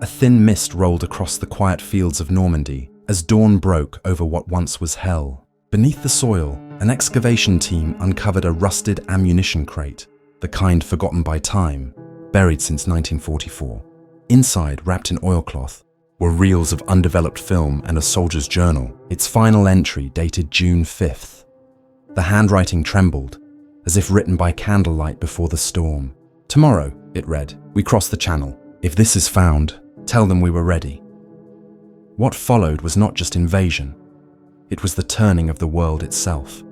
A thin mist rolled across the quiet fields of Normandy as dawn broke over what once was hell. Beneath the soil, an excavation team uncovered a rusted ammunition crate, the kind forgotten by time, buried since 1944. Inside, wrapped in oilcloth, were reels of undeveloped film and a soldier's journal, its final entry dated June 5th. The handwriting trembled, as if written by candlelight before the storm. "Tomorrow," it read, "we cross the channel. If this is found, tell them we were ready." What followed was not just invasion, it was the turning of the world itself.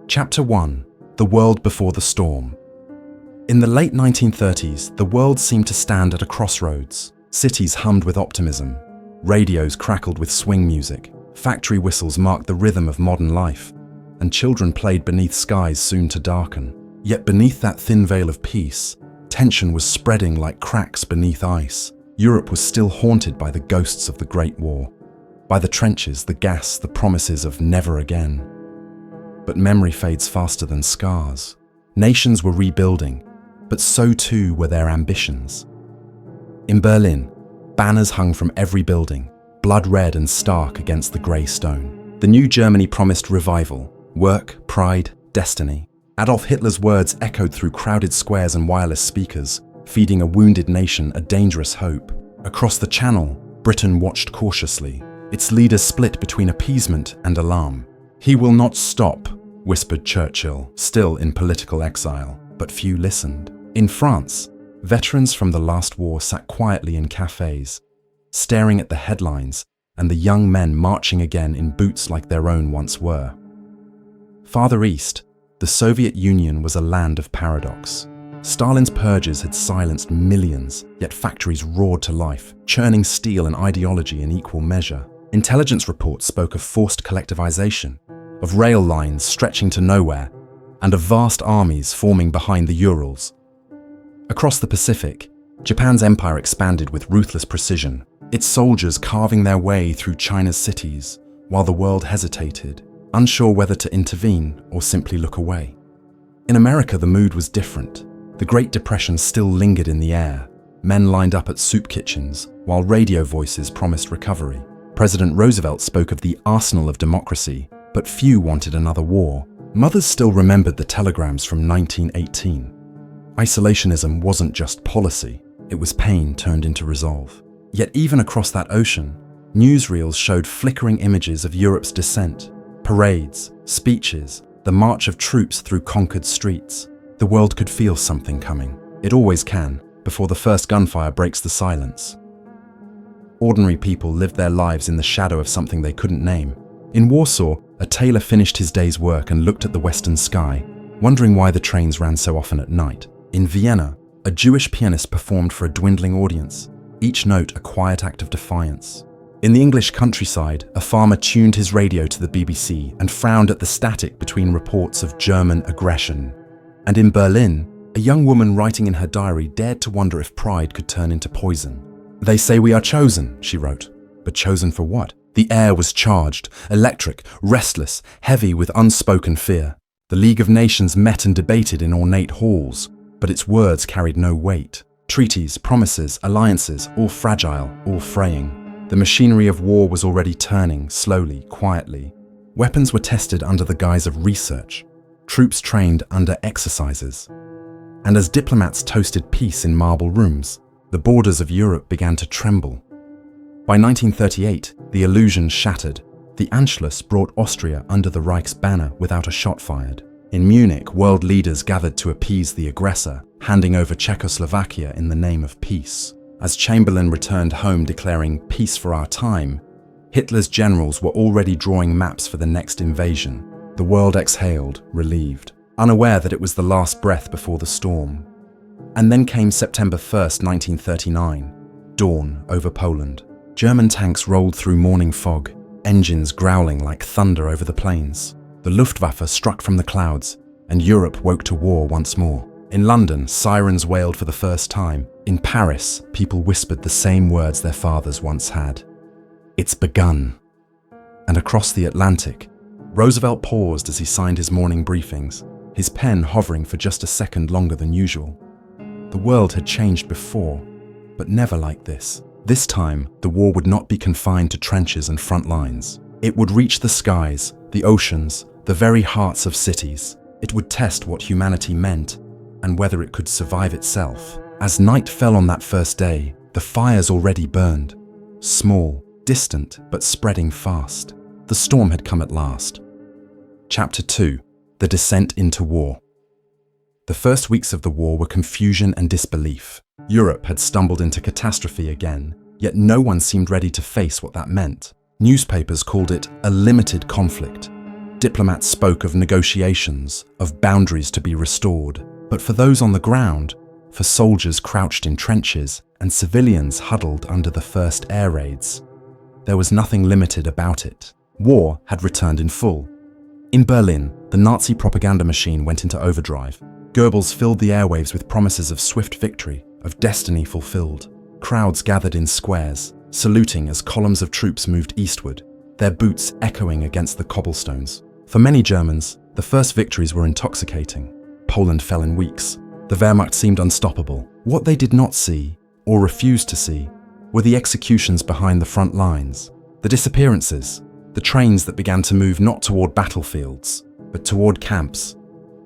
Chapter 1: The World Before the Storm. In the late 1930s, the world seemed to stand at a crossroads. Cities hummed with optimism, radios crackled with swing music, factory whistles marked the rhythm of modern life, and children played beneath skies soon to darken. Yet beneath that thin veil of peace, tension was spreading like cracks beneath ice. Europe was still haunted by the ghosts of the Great War, by the trenches, the gas, the promises of never again. But memory fades faster than scars. Nations were rebuilding, but so too were their ambitions. In Berlin, banners hung from every building, blood red and stark against the grey stone. The new Germany promised revival, work, pride, destiny. Adolf Hitler's words echoed through crowded squares and wireless speakers, feeding a wounded nation a dangerous hope. Across the Channel, Britain watched cautiously, its leaders split between appeasement and alarm. "He will not stop," whispered Churchill, still in political exile, but few listened. In France, veterans from the last war sat quietly in cafes, staring at the headlines and the young men marching again in boots like their own once were. Farther east, the Soviet Union was a land of paradox. Stalin's purges had silenced millions, yet factories roared to life, churning steel and ideology in equal measure. Intelligence reports spoke of forced collectivization, of rail lines stretching to nowhere, and of vast armies forming behind the Urals. Across the Pacific, Japan's empire expanded with ruthless precision, its soldiers carving their way through China's cities, while the world hesitated, unsure whether to intervene or simply look away. In America, the mood was different. The Great Depression still lingered in the air. Men lined up at soup kitchens, while radio voices promised recovery. President Roosevelt spoke of the arsenal of democracy, but few wanted another war. Mothers still remembered the telegrams from 1918. Isolationism wasn't just policy, it was pain turned into resolve. Yet even across that ocean, newsreels showed flickering images of Europe's descent, parades, speeches, the march of troops through conquered streets. The world could feel something coming. It always can, before the first gunfire breaks the silence. Ordinary people lived their lives in the shadow of something they couldn't name. In Warsaw, a tailor finished his day's work and looked at the western sky, wondering why the trains ran so often at night. In Vienna, a Jewish pianist performed for a dwindling audience, each note a quiet act of defiance. In the English countryside, a farmer tuned his radio to the BBC and frowned at the static between reports of German aggression. And in Berlin, a young woman writing in her diary dared to wonder if pride could turn into poison. "They say we are chosen," she wrote. But chosen for what? The air was charged, electric, restless, heavy with unspoken fear. The League of Nations met and debated in ornate halls, but its words carried no weight. Treaties, promises, alliances, all fragile, all fraying. The machinery of war was already turning, slowly, quietly. Weapons were tested under the guise of research. Troops trained under exercises. And as diplomats toasted peace in marble rooms, the borders of Europe began to tremble. By 1938, the illusion shattered. The Anschluss brought Austria under the Reich's banner without a shot fired. In Munich, world leaders gathered to appease the aggressor, handing over Czechoslovakia in the name of peace. As Chamberlain returned home declaring "peace for our time," Hitler's generals were already drawing maps for the next invasion. The world exhaled, relieved, unaware that it was the last breath before the storm. And then came September 1st, 1939, dawn over Poland. German tanks rolled through morning fog, engines growling like thunder over the plains. The Luftwaffe struck from the clouds, and Europe woke to war once more. In London, sirens wailed for the first time. In Paris, people whispered the same words their fathers once had. It's begun. And across the Atlantic, Roosevelt paused as he signed his morning briefings, his pen hovering for just a second longer than usual. The world had changed before, but never like this. This time, the war would not be confined to trenches and front lines. It would reach the skies, the oceans, the very hearts of cities. It would test what humanity meant and whether it could survive itself. As night fell on that first day, the fires already burned. Small, distant, but spreading fast. The storm had come at last. Chapter 2. The Descent into War. The first weeks of the war were confusion and disbelief. Europe had stumbled into catastrophe again, yet no one seemed ready to face what that meant. Newspapers called it a limited conflict. Diplomats spoke of negotiations, of boundaries to be restored. But for those on the ground, for soldiers crouched in trenches and civilians huddled under the first air raids, there was nothing limited about it. War had returned in full. In Berlin, the Nazi propaganda machine went into overdrive. Goebbels filled the airwaves with promises of swift victory, of destiny fulfilled. Crowds gathered in squares, saluting as columns of troops moved eastward, their boots echoing against the cobblestones. For many Germans, the first victories were intoxicating. Poland fell in weeks. The Wehrmacht seemed unstoppable. What they did not see, or refused to see, were the executions behind the front lines, the disappearances, the trains that began to move not toward battlefields, but toward camps.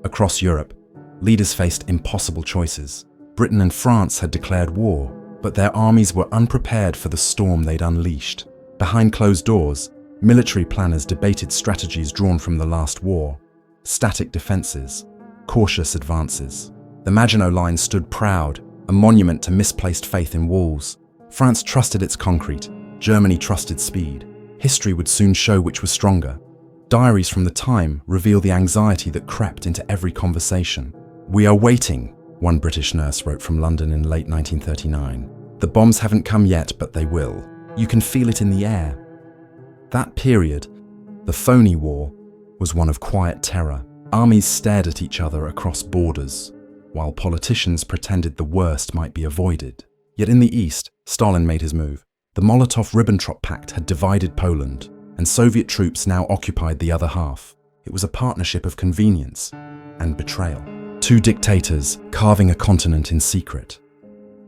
Across Europe, leaders faced impossible choices. Britain and France had declared war, but their armies were unprepared for the storm they'd unleashed. Behind closed doors, military planners debated strategies drawn from the last war: static defenses, cautious advances. The Maginot Line stood proud, a monument to misplaced faith in walls. France trusted its concrete, Germany trusted speed. History would soon show which was stronger. Diaries from the time reveal the anxiety that crept into every conversation. "We are waiting," one British nurse wrote from London in late 1939. "The bombs haven't come yet, but they will. You can feel it in the air." That period, the phony war, was one of quiet terror. Armies stared at each other across borders, while politicians pretended the worst might be avoided. Yet in the East, Stalin made his move. The Molotov-Ribbentrop Pact had divided Poland, and Soviet troops now occupied the other half. It was a partnership of convenience and betrayal. Two dictators carving a continent in secret.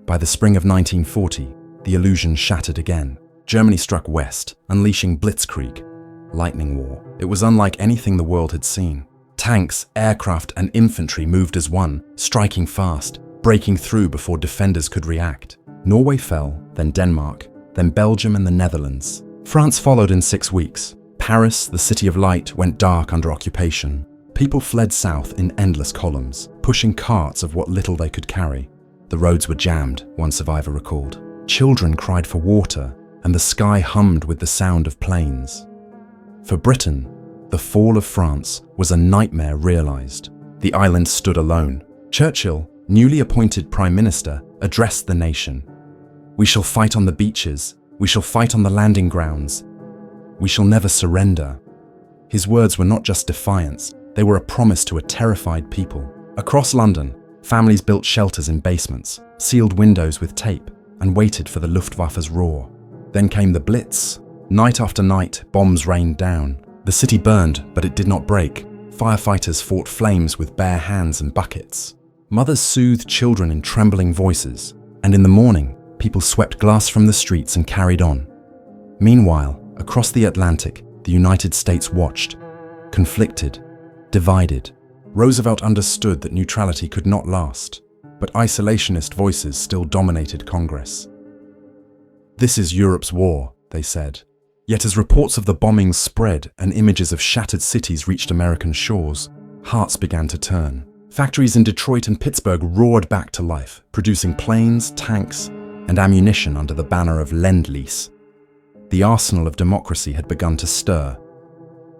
By the spring of 1940, the illusion shattered again. Germany struck west, unleashing blitzkrieg, lightning war. It was unlike anything the world had seen. Tanks, aircraft, and infantry moved as one, striking fast, breaking through before defenders could react. Norway fell, then Denmark, then Belgium and the Netherlands. France followed in 6 weeks. Paris, the city of light, went dark under occupation. People fled south in endless columns, pushing carts of what little they could carry. The roads were jammed, one survivor recalled. Children cried for water, and the sky hummed with the sound of planes. For Britain, the fall of France was a nightmare realized. The island stood alone. Churchill, newly appointed Prime Minister, addressed the nation. "We shall fight on the beaches. We shall fight on the landing grounds. We shall never surrender." His words were not just defiance, they were a promise to a terrified people. Across London, families built shelters in basements, sealed windows with tape, and waited for the Luftwaffe's roar. Then came the Blitz. Night after night, bombs rained down. The city burned, but it did not break. Firefighters fought flames with bare hands and buckets. Mothers soothed children in trembling voices, and in the morning, people swept glass from the streets and carried on. Meanwhile, across the Atlantic, the United States watched, conflicted, divided. Roosevelt understood that neutrality could not last, but isolationist voices still dominated Congress. "This is Europe's war," they said. Yet as reports of the bombings spread and images of shattered cities reached American shores, hearts began to turn. Factories in Detroit and Pittsburgh roared back to life, producing planes, tanks, and ammunition under the banner of Lend-Lease. The arsenal of democracy had begun to stir.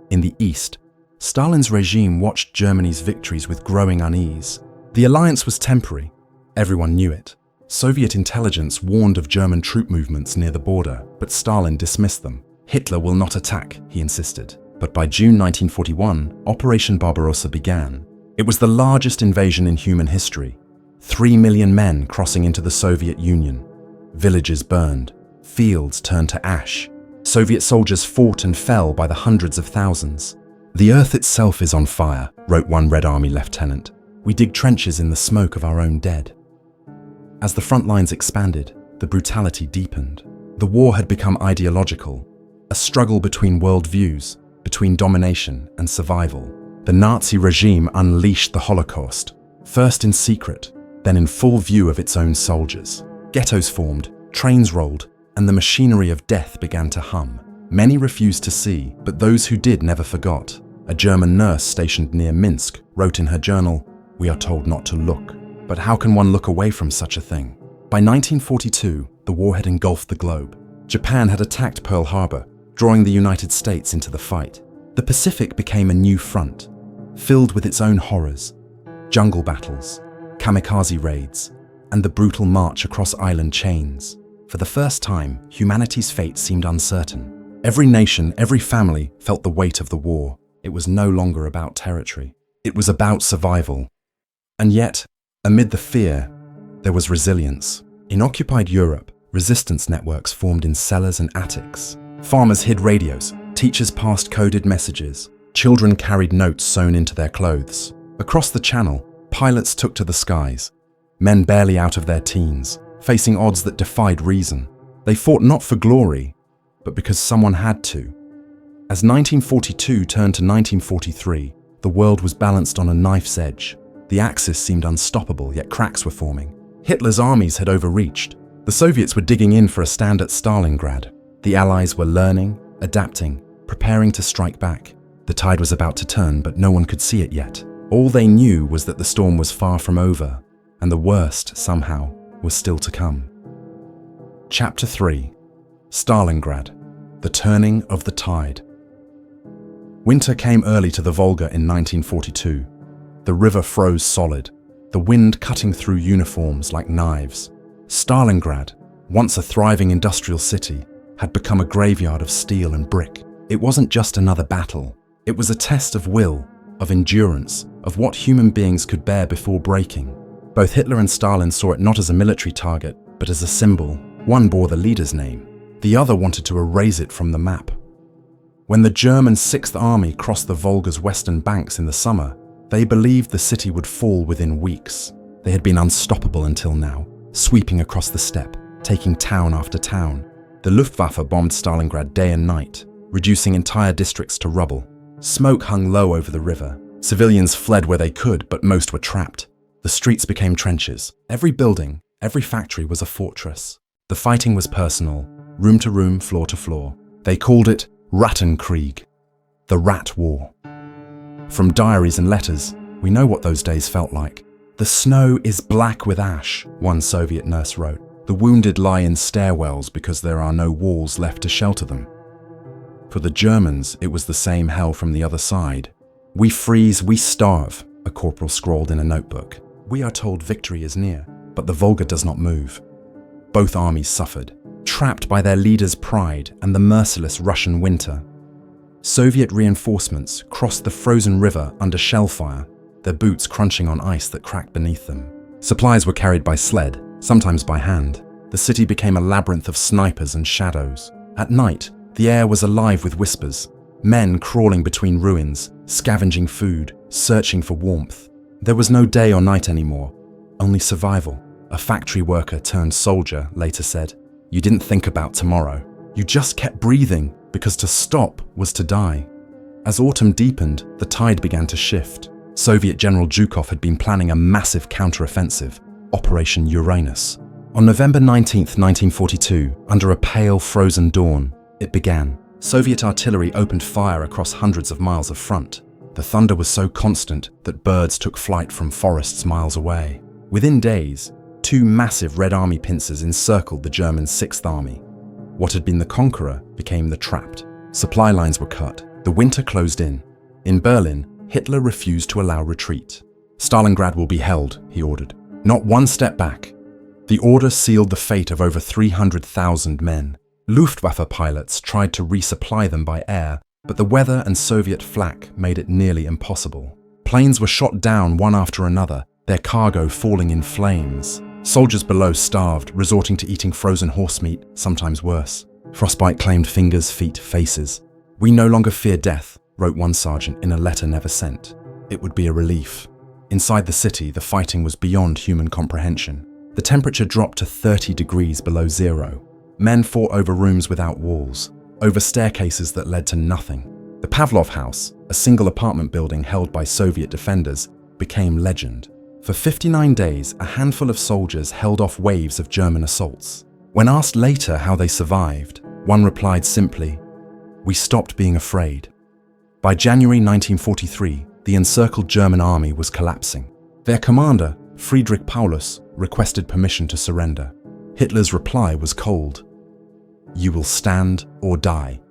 In the East, Stalin's regime watched Germany's victories with growing unease. The alliance was temporary. Everyone knew it. Soviet intelligence warned of German troop movements near the border, but Stalin dismissed them. Hitler will not attack, he insisted. But by June 1941, Operation Barbarossa began. It was the largest invasion in human history. 3 million men crossing into the Soviet Union. Villages burned. Fields turned to ash. Soviet soldiers fought and fell by the hundreds of thousands. "The earth itself is on fire," wrote one Red Army lieutenant. "We dig trenches in the smoke of our own dead." As the front lines expanded, the brutality deepened. The war had become ideological, a struggle between worldviews, between domination and survival. The Nazi regime unleashed the Holocaust, first in secret, then in full view of its own soldiers. Ghettos formed, trains rolled, and the machinery of death began to hum. Many refused to see, but those who did never forgot. A German nurse stationed near Minsk wrote in her journal, "We are told not to look. But how can one look away from such a thing?" By 1942, the war had engulfed the globe. Japan had attacked Pearl Harbor, drawing the United States into the fight. The Pacific became a new front, filled with its own horrors: jungle battles, kamikaze raids, and the brutal march across island chains. For the first time, humanity's fate seemed uncertain. Every nation, every family felt the weight of the war. It was no longer about territory. It was about survival. And yet, amid the fear, there was resilience. In occupied Europe, resistance networks formed in cellars and attics. Farmers hid radios, teachers passed coded messages, children carried notes sewn into their clothes. Across the channel, pilots took to the skies, men barely out of their teens, facing odds that defied reason. They fought not for glory, but because someone had to. As 1942 turned to 1943, the world was balanced on a knife's edge. The axis seemed unstoppable, yet cracks were forming. Hitler's armies had overreached. The Soviets were digging in for a stand at Stalingrad. The Allies were learning, adapting, preparing to strike back. The tide was about to turn, but no one could see it yet. All they knew was that the storm was far from over, and the worst, somehow, was still to come. Chapter 3: Stalingrad, the turning of the tide. Winter came early to the Volga in 1942. The river froze solid, the wind cutting through uniforms like knives. Stalingrad, once a thriving industrial city, had become a graveyard of steel and brick. It wasn't just another battle. It was a test of will, of endurance, of what human beings could bear before breaking. Both Hitler and Stalin saw it not as a military target, but as a symbol. One bore the leader's name. The other wanted to erase it from the map. When the German Sixth Army crossed the Volga's western banks in the summer, they believed the city would fall within weeks. They had been unstoppable until now, sweeping across the steppe, taking town after town. The Luftwaffe bombed Stalingrad day and night, reducing entire districts to rubble. Smoke hung low over the river. Civilians fled where they could, but most were trapped. The streets became trenches. Every building, every factory was a fortress. The fighting was personal, room to room, floor to floor. They called it Rattenkrieg, the Rat War. From diaries and letters, we know what those days felt like. "The snow is black with ash," one Soviet nurse wrote. "The wounded lie in stairwells because there are no walls left to shelter them." For the Germans, it was the same hell from the other side. "We freeze, we starve," a corporal scrawled in a notebook. "We are told victory is near, but the Volga does not move." Both armies suffered, trapped by their leaders' pride and the merciless Russian winter. Soviet reinforcements crossed the frozen river under shell fire, their boots crunching on ice that cracked beneath them. Supplies were carried by sled, sometimes by hand. The city became a labyrinth of snipers and shadows. At night, the air was alive with whispers. Men crawling between ruins, scavenging food, searching for warmth. There was no day or night anymore, only survival. A factory worker turned soldier later said, "You didn't think about tomorrow. You just kept breathing, because to stop was to die." As autumn deepened, the tide began to shift. Soviet General Zhukov had been planning a massive counteroffensive, Operation Uranus. On November 19, 1942, under a pale, frozen dawn, it began. Soviet artillery opened fire across hundreds of miles of front. The thunder was so constant that birds took flight from forests miles away. Within days, two massive Red Army pincers encircled the German Sixth Army. What had been the conqueror became the trapped. Supply lines were cut. The winter closed in. In Berlin, Hitler refused to allow retreat. "Stalingrad will be held," he ordered. "Not one step back." The order sealed the fate of over 300,000 men. Luftwaffe pilots tried to resupply them by air, but the weather and Soviet flak made it nearly impossible. Planes were shot down one after another, their cargo falling in flames. Soldiers below starved, resorting to eating frozen horse meat, sometimes worse. Frostbite claimed fingers, feet, faces. "We no longer fear death," wrote one sergeant in a letter never sent. It would be a relief. Inside the city, the fighting was beyond human comprehension. The temperature dropped to 30 degrees below zero. Men fought over rooms without walls, over staircases that led to nothing. The Pavlov House, a single apartment building held by Soviet defenders, became legend. For 59 days, a handful of soldiers held off waves of German assaults. When asked later how they survived, one replied simply, "We stopped being afraid." By January 1943, the encircled German army was collapsing. Their commander, Friedrich Paulus, requested permission to surrender. Hitler's reply was cold: "You will stand or die."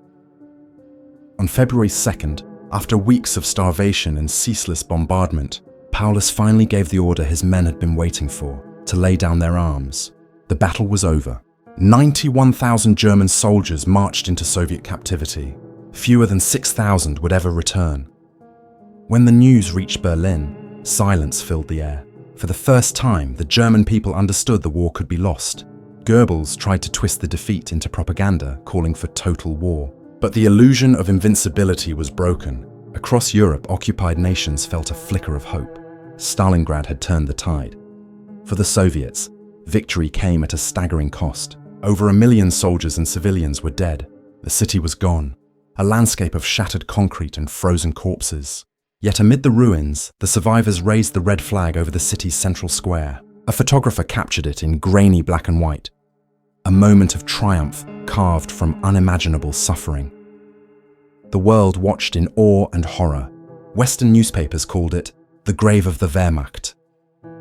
On February 2nd, after weeks of starvation and ceaseless bombardment, Paulus finally gave the order his men had been waiting for, to lay down their arms. The battle was over. 91,000 German soldiers marched into Soviet captivity. Fewer than 6,000 would ever return. When the news reached Berlin, silence filled the air. For the first time, the German people understood the war could be lost. Goebbels tried to twist the defeat into propaganda, calling for total war. But the illusion of invincibility was broken. Across Europe, occupied nations felt a flicker of hope. Stalingrad had turned the tide. For the Soviets, victory came at a staggering cost. Over 1 million soldiers and civilians were dead. The city was gone, a landscape of shattered concrete and frozen corpses. Yet amid the ruins, the survivors raised the red flag over the city's central square. A photographer captured it in grainy black and white. A moment of triumph carved from unimaginable suffering. The world watched in awe and horror. Western newspapers called it the grave of the Wehrmacht.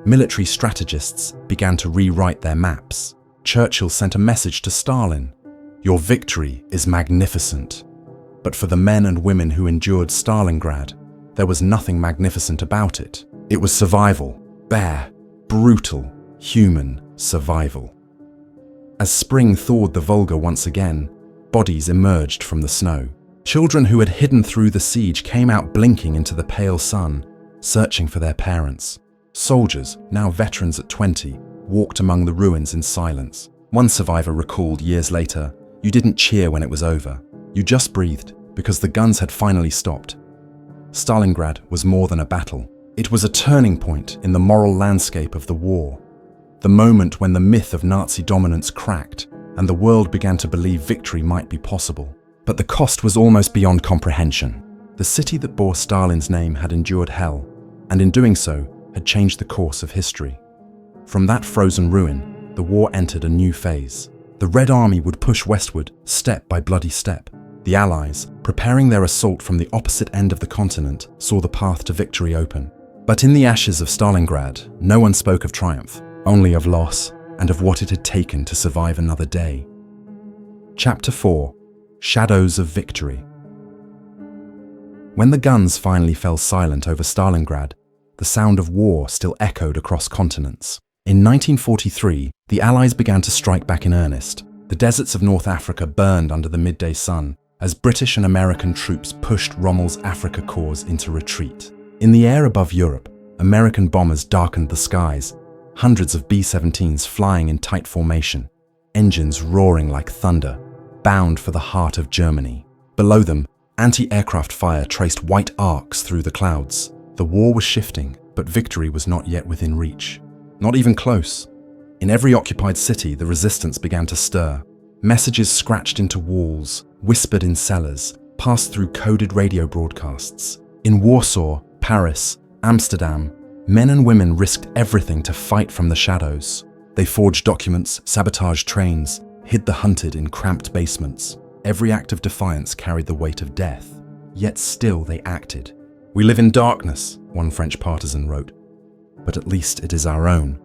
Military strategists began to rewrite their maps. Churchill sent a message to Stalin: "Your victory is magnificent." But for the men and women who endured Stalingrad, there was nothing magnificent about it. It was survival, bare, brutal, human survival. As spring thawed the Volga once again, bodies emerged from the snow. Children who had hidden through the siege came out blinking into the pale sun, searching for their parents. Soldiers, now veterans at 20, walked among the ruins in silence. One survivor recalled years later, "You didn't cheer when it was over. You just breathed, because the guns had finally stopped." Stalingrad was more than a battle. It was a turning point in the moral landscape of the war. The moment when the myth of Nazi dominance cracked, and the world began to believe victory might be possible. But the cost was almost beyond comprehension. The city that bore Stalin's name had endured hell, and in doing so, had changed the course of history. From that frozen ruin, the war entered a new phase. The Red Army would push westward, step by bloody step. The Allies, preparing their assault from the opposite end of the continent, saw the path to victory open. But in the ashes of Stalingrad, no one spoke of triumph, only of loss, and of what it had taken to survive another day. Chapter 4: Shadows of Victory. When the guns finally fell silent over Stalingrad, the sound of war still echoed across continents. In 1943, the Allies began to strike back in earnest. The deserts of North Africa burned under the midday sun as British and American troops pushed Rommel's Afrika Korps into retreat. In the air above Europe, American bombers darkened the skies, hundreds of B-17s flying in tight formation, engines roaring like thunder, bound for the heart of Germany. Below them, anti-aircraft fire traced white arcs through the clouds. The war was shifting, but victory was not yet within reach. Not even close. In every occupied city, the resistance began to stir. Messages scratched into walls, whispered in cellars, passed through coded radio broadcasts. In Warsaw, Paris, Amsterdam, men and women risked everything to fight from the shadows. They forged documents, sabotaged trains, hid the hunted in cramped basements. Every act of defiance carried the weight of death, yet still they acted. "We live in darkness," one French partisan wrote, "but at least it is our own."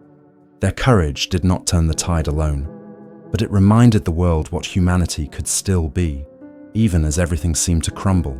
Their courage did not turn the tide alone, but it reminded the world what humanity could still be, even as everything seemed to crumble.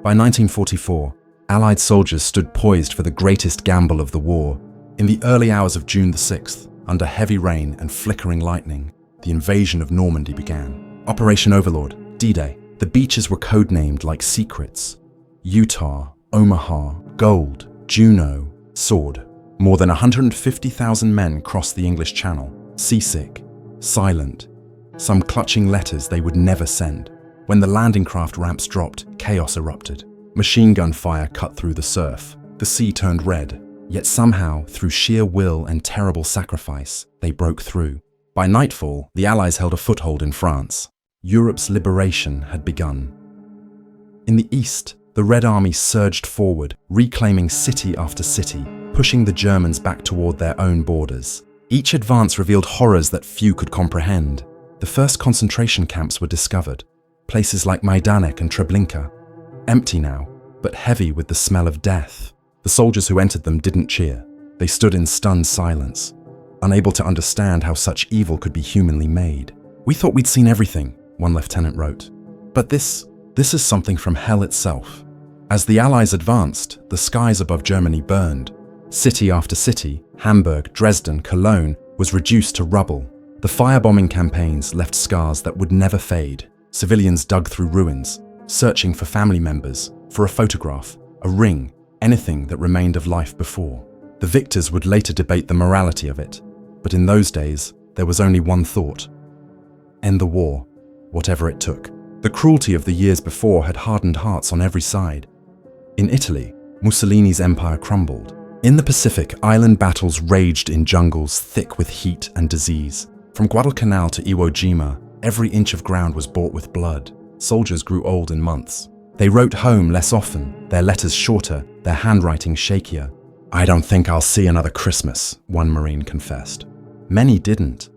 By 1944, Allied soldiers stood poised for the greatest gamble of the war. In the early hours of June the 6th, under heavy rain and flickering lightning, the invasion of Normandy began. Operation Overlord, D-Day. The beaches were codenamed like secrets. Utah, Omaha, Gold, Juno, Sword. More than 150,000 men crossed the English Channel, seasick, silent, some clutching letters they would never send. When the landing craft ramps dropped, chaos erupted. Machine gun fire cut through the surf. The sea turned red. Yet somehow, through sheer will and terrible sacrifice, they broke through. By nightfall, the Allies held a foothold in France. Europe's liberation had begun. In the east, the Red Army surged forward, reclaiming city after city, pushing the Germans back toward their own borders. Each advance revealed horrors that few could comprehend. The first concentration camps were discovered, places like Majdanek and Treblinka, empty now, but heavy with the smell of death. The soldiers who entered them didn't cheer. They stood in stunned silence, unable to understand how such evil could be humanly made. "We thought we'd seen everything," one lieutenant wrote. "But this is something from hell itself." As the Allies advanced, the skies above Germany burned. City after city, Hamburg, Dresden, Cologne, was reduced to rubble. The firebombing campaigns left scars that would never fade. Civilians dug through ruins, searching for family members, for a photograph, a ring, anything that remained of life before. The victors would later debate the morality of it, but in those days, there was only one thought: end the war, whatever it took. The cruelty of the years before had hardened hearts on every side. In Italy, Mussolini's empire crumbled. In the Pacific, island battles raged in jungles thick with heat and disease. From Guadalcanal to Iwo Jima, every inch of ground was bought with blood. Soldiers grew old in months. They wrote home less often, their letters shorter, their handwriting shakier. "I don't think I'll see another Christmas," one Marine confessed. Many didn't.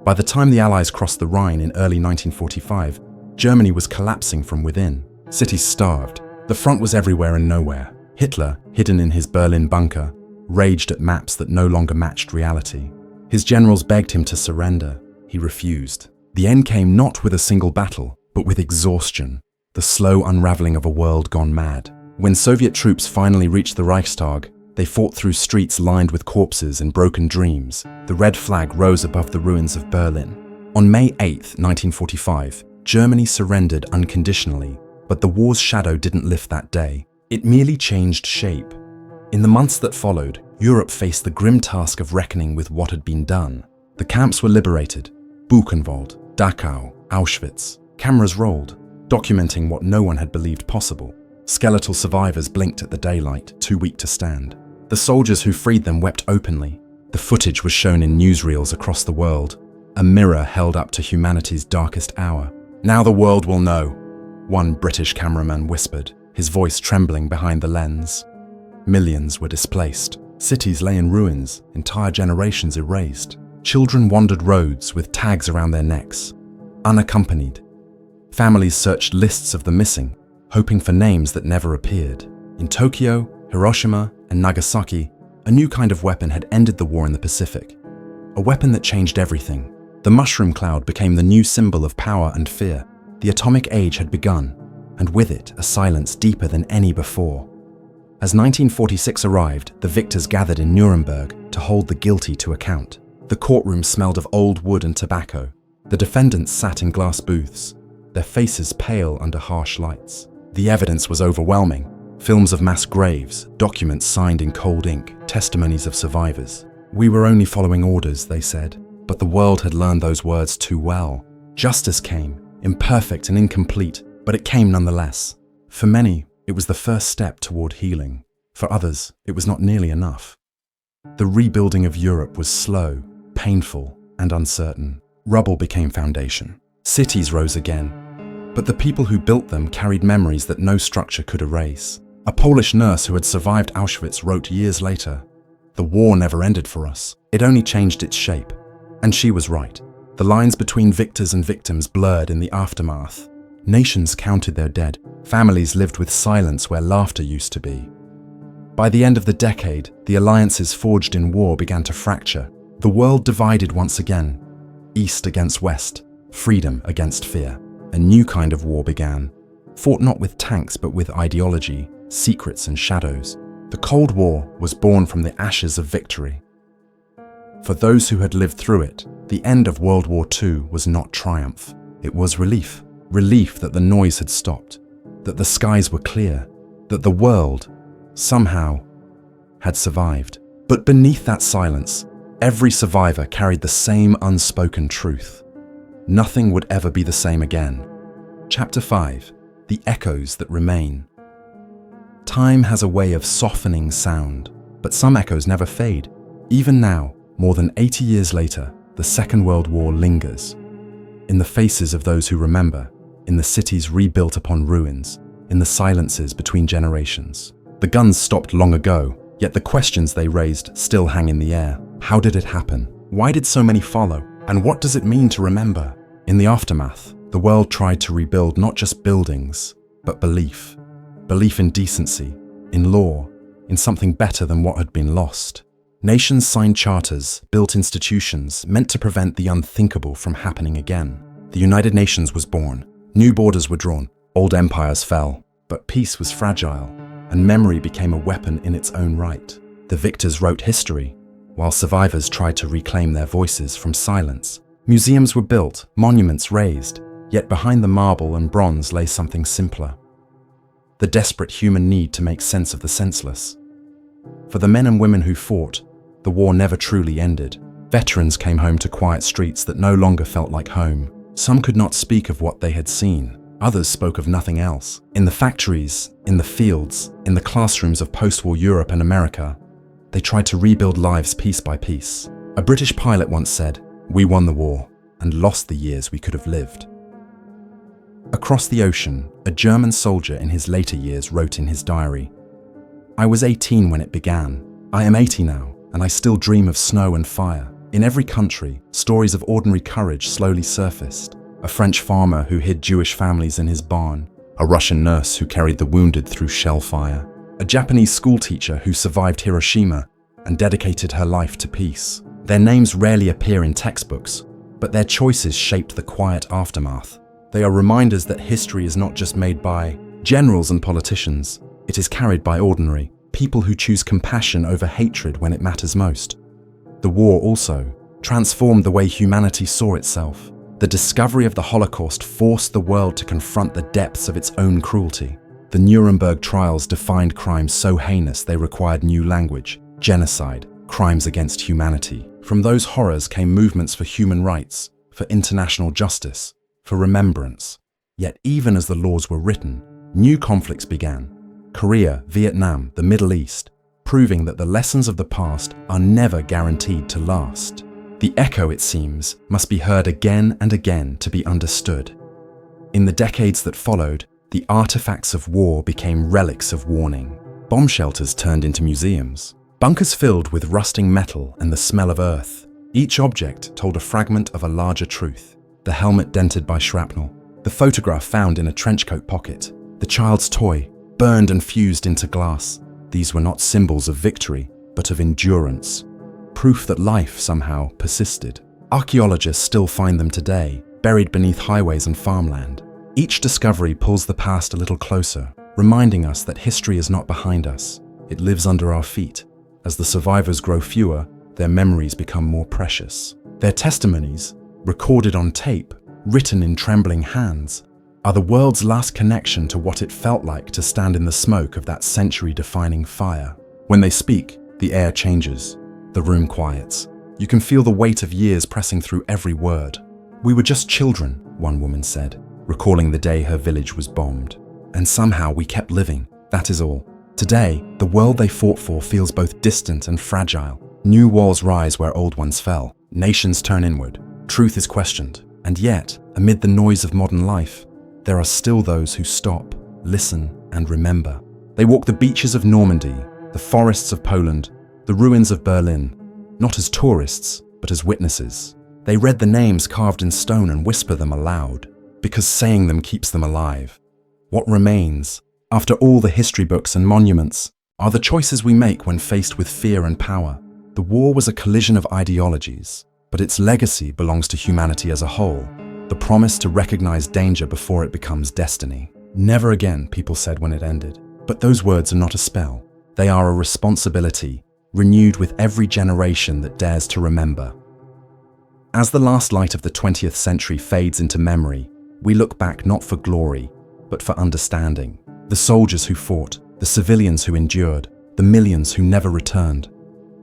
By the time the Allies crossed the Rhine in early 1945, Germany was collapsing from within. Cities starved. The front was everywhere and nowhere. Hitler, hidden in his Berlin bunker, raged at maps that no longer matched reality. His generals begged him to surrender. He refused. The end came not with a single battle, but with exhaustion, the slow unraveling of a world gone mad. When Soviet troops finally reached the Reichstag, they fought through streets lined with corpses and broken dreams. The red flag rose above the ruins of Berlin. On May 8, 1945, Germany surrendered unconditionally, but the war's shadow didn't lift that day. It merely changed shape. In the months that followed, Europe faced the grim task of reckoning with what had been done. The camps were liberated: Buchenwald, Dachau, Auschwitz. Cameras rolled, documenting what no one had believed possible. Skeletal survivors blinked at the daylight, too weak to stand. The soldiers who freed them wept openly. The footage was shown in newsreels across the world, a mirror held up to humanity's darkest hour. "Now the world will know," one British cameraman whispered, his voice trembling behind the lens. Millions were displaced. Cities lay in ruins, entire generations erased. Children wandered roads with tags around their necks, unaccompanied. Families searched lists of the missing, hoping for names that never appeared. In Tokyo, Hiroshima, and Nagasaki, a new kind of weapon had ended the war in the Pacific. A weapon that changed everything. The mushroom cloud became the new symbol of power and fear. The atomic age had begun, and with it, a silence deeper than any before. As 1946 arrived, the victors gathered in Nuremberg to hold the guilty to account. The courtroom smelled of old wood and tobacco. The defendants sat in glass booths, their faces pale under harsh lights. The evidence was overwhelming. Films of mass graves, documents signed in cold ink, testimonies of survivors. "We were only following orders," they said, but the world had learned those words too well. Justice came, imperfect and incomplete, but it came nonetheless. For many, it was the first step toward healing. For others, it was not nearly enough. The rebuilding of Europe was slow, painful, and uncertain. Rubble became foundation. Cities rose again, but the people who built them carried memories that no structure could erase. A Polish nurse who had survived Auschwitz wrote years later, "The war never ended for us. It only changed its shape." And she was right. The lines between victors and victims blurred in the aftermath. Nations counted their dead. Families lived with silence where laughter used to be. By the end of the decade, the alliances forged in war began to fracture. The world divided once again. East against West, freedom against fear. A new kind of war began, fought not with tanks but with ideology, secrets and shadows. The Cold War was born from the ashes of victory. For those who had lived through it, the end of World War II was not triumph. It was relief. Relief that the noise had stopped, that the skies were clear, that the world, somehow, had survived. But beneath that silence, every survivor carried the same unspoken truth. Nothing would ever be the same again. Chapter 5. The Echoes That Remain. Time has a way of softening sound. But some echoes never fade. Even now, more than 80 years later, the Second World War lingers. In the faces of those who remember, in the cities rebuilt upon ruins, in the silences between generations. The guns stopped long ago, yet the questions they raised still hang in the air. How did it happen? Why did so many follow? And what does it mean to remember? In the aftermath, the world tried to rebuild not just buildings, but belief. Belief in decency, in law, in something better than what had been lost. Nations signed charters, built institutions, meant to prevent the unthinkable from happening again. The United Nations was born. New borders were drawn. Old empires fell. But peace was fragile, and memory became a weapon in its own right. The victors wrote history, while survivors tried to reclaim their voices from silence. Museums were built, monuments raised, yet behind the marble and bronze lay something simpler. The desperate human need to make sense of the senseless. For the men and women who fought, the war never truly ended. Veterans came home to quiet streets that no longer felt like home. Some could not speak of what they had seen. Others spoke of nothing else. In the factories, in the fields, in the classrooms of post-war Europe and America, they tried to rebuild lives piece by piece. A British pilot once said, "We won the war and lost the years we could have lived." Across the ocean, a German soldier in his later years wrote in his diary, "I was 18 when it began. I am 80 now, and I still dream of snow and fire." In every country, stories of ordinary courage slowly surfaced. A French farmer who hid Jewish families in his barn, a Russian nurse who carried the wounded through shell fire, a Japanese schoolteacher who survived Hiroshima and dedicated her life to peace. Their names rarely appear in textbooks, but their choices shaped the quiet aftermath. They are reminders that history is not just made by generals and politicians, it is carried by ordinary people who choose compassion over hatred when it matters most. The war also transformed the way humanity saw itself. The discovery of the Holocaust forced the world to confront the depths of its own cruelty. The Nuremberg trials defined crimes so heinous they required new language: genocide, crimes against humanity. From those horrors came movements for human rights, for international justice, for remembrance. Yet even as the laws were written, new conflicts began. Korea, Vietnam, the Middle East, proving that the lessons of the past are never guaranteed to last. The echo, it seems, must be heard again and again to be understood. In the decades that followed, the artifacts of war became relics of warning. Bomb shelters turned into museums. Bunkers filled with rusting metal and the smell of earth. Each object told a fragment of a larger truth. The helmet dented by shrapnel, the photograph found in a trenchcoat pocket, the child's toy, burned and fused into glass. These were not symbols of victory, but of endurance. Proof that life somehow persisted. Archaeologists still find them today, buried beneath highways and farmland. Each discovery pulls the past a little closer, reminding us that history is not behind us. It lives under our feet. As the survivors grow fewer, their memories become more precious. Their testimonies, recorded on tape, written in trembling hands, are the world's last connection to what it felt like to stand in the smoke of that century-defining fire. When they speak, the air changes. The room quiets. You can feel the weight of years pressing through every word. "We were just children," one woman said, recalling the day her village was bombed. "And somehow we kept living, that is all." Today, the world they fought for feels both distant and fragile. New walls rise where old ones fell. Nations turn inward. Truth is questioned. And yet, amid the noise of modern life, there are still those who stop, listen, and remember. They walk the beaches of Normandy, the forests of Poland, the ruins of Berlin, not as tourists, but as witnesses. They read the names carved in stone and whisper them aloud, because saying them keeps them alive. What remains, after all the history books and monuments, are the choices we make when faced with fear and power. The war was a collision of ideologies, but its legacy belongs to humanity as a whole. The promise to recognize danger before it becomes destiny. Never again, people said when it ended. But those words are not a spell. They are a responsibility, renewed with every generation that dares to remember. As the last light of the 20th century fades into memory, we look back not for glory, but for understanding. The soldiers who fought, the civilians who endured, the millions who never returned.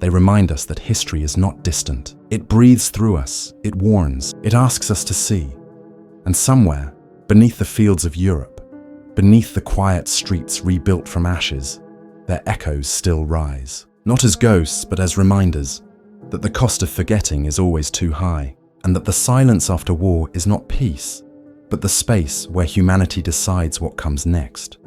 They remind us that history is not distant. It breathes through us, it warns, it asks us to see. And somewhere, beneath the fields of Europe, beneath the quiet streets rebuilt from ashes, their echoes still rise. not as ghosts but as reminders that the cost of forgetting is always too high, and that the silence after war is not peace, but the space where humanity decides what comes next.